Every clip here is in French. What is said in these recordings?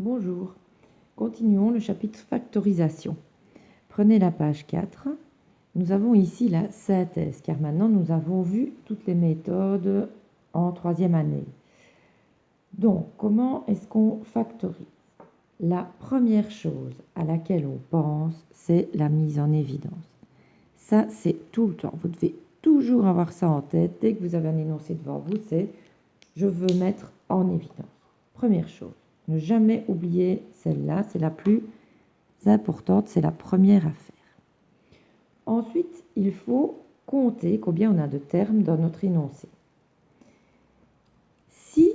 Bonjour, continuons le chapitre factorisation. Prenez la page 4. Nous avons ici la synthèse, car maintenant nous avons vu toutes les méthodes en troisième année. Donc, comment est-ce qu'on factorise? La première chose à laquelle on pense, c'est la mise en évidence. Ça, c'est tout le temps. Vous devez toujours avoir ça en tête. Dès que vous avez un énoncé devant vous, c'est « je veux mettre en évidence ». Première chose. Ne jamais oublier celle-là, c'est la plus importante, c'est la première à faire. Ensuite, il faut compter combien on a de termes dans notre énoncé. Si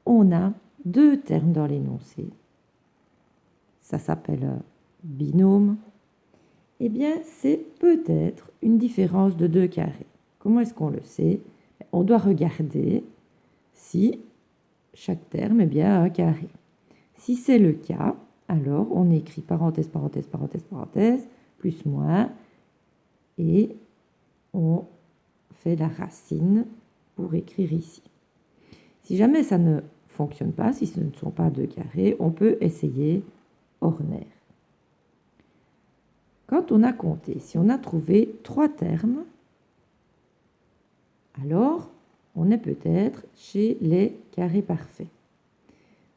on a 2 termes dans l'énoncé, ça s'appelle un binôme, eh bien c'est peut-être une différence de 2 carrés. Comment est-ce qu'on le sait? On doit regarder si chaque terme est bien un carré. Si c'est le cas, alors on écrit parenthèse, parenthèse, parenthèse, parenthèse, plus, moins, et on fait la racine pour écrire ici. Si jamais ça ne fonctionne pas, si ce ne sont pas 2 carrés, on peut essayer ornaire. Quand on a compté, si on a trouvé 3 termes, alors on est peut-être chez les carrés parfaits.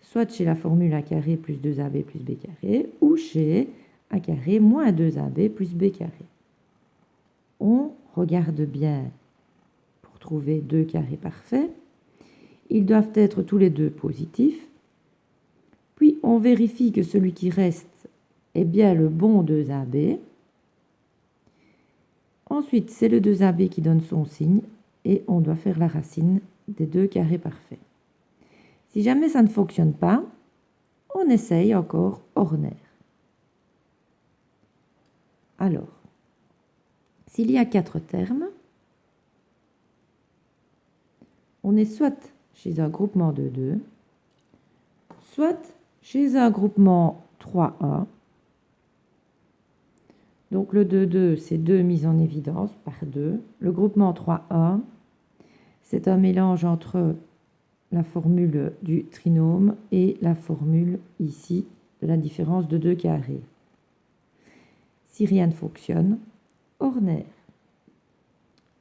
Soit chez la formule a carré plus 2ab plus b carré, ou chez a carré moins 2ab plus b carré. On regarde bien pour trouver 2 carrés parfaits. Ils doivent être tous les deux positifs. Puis on vérifie que celui qui reste est bien le bon 2ab. Ensuite, c'est le 2ab qui donne son signe et on doit faire la racine des 2 carrés parfaits. Si jamais ça ne fonctionne pas, on essaye encore ornaire. Alors, s'il y a 4 termes, on est soit chez un groupement de 2, soit chez un groupement 3A. Donc le 2,2, c'est 2 mises en évidence par 2. Le groupement 3A, c'est un mélange entre la formule du trinôme et la formule ici de la différence de 2 carrés. Si rien ne fonctionne, ornaire.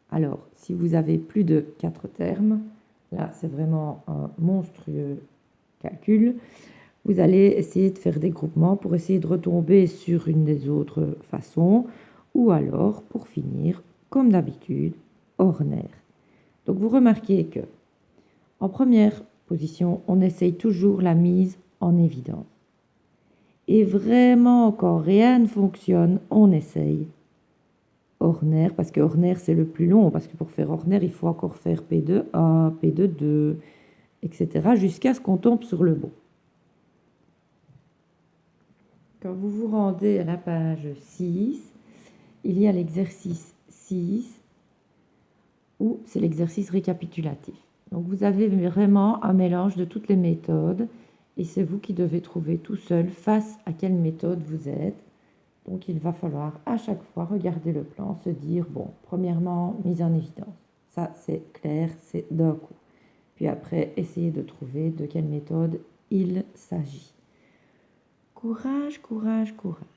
Alors, si vous avez plus de 4 termes, là c'est vraiment un monstrueux calcul, vous allez essayer de faire des groupements pour essayer de retomber sur une des autres façons, ou alors, pour finir, comme d'habitude, ornaire. Donc vous remarquez que en première position, on essaye toujours la mise en évidence. Et vraiment, quand rien ne fonctionne, on essaye ornaire, parce que ornaire, c'est le plus long, parce que pour faire ornaire, il faut encore faire P de 1, P de 2, etc., jusqu'à ce qu'on tombe sur le bon. Quand vous vous rendez à la page 6, il y a l'exercice 6, où c'est l'exercice récapitulatif. Donc vous avez vraiment un mélange de toutes les méthodes et c'est vous qui devez trouver tout seul face à quelle méthode vous êtes. Donc il va falloir à chaque fois regarder le plan, se dire, bon, premièrement, mise en évidence. Ça, c'est clair, c'est d'un coup. Puis après, essayer de trouver de quelle méthode il s'agit. Courage, courage, courage.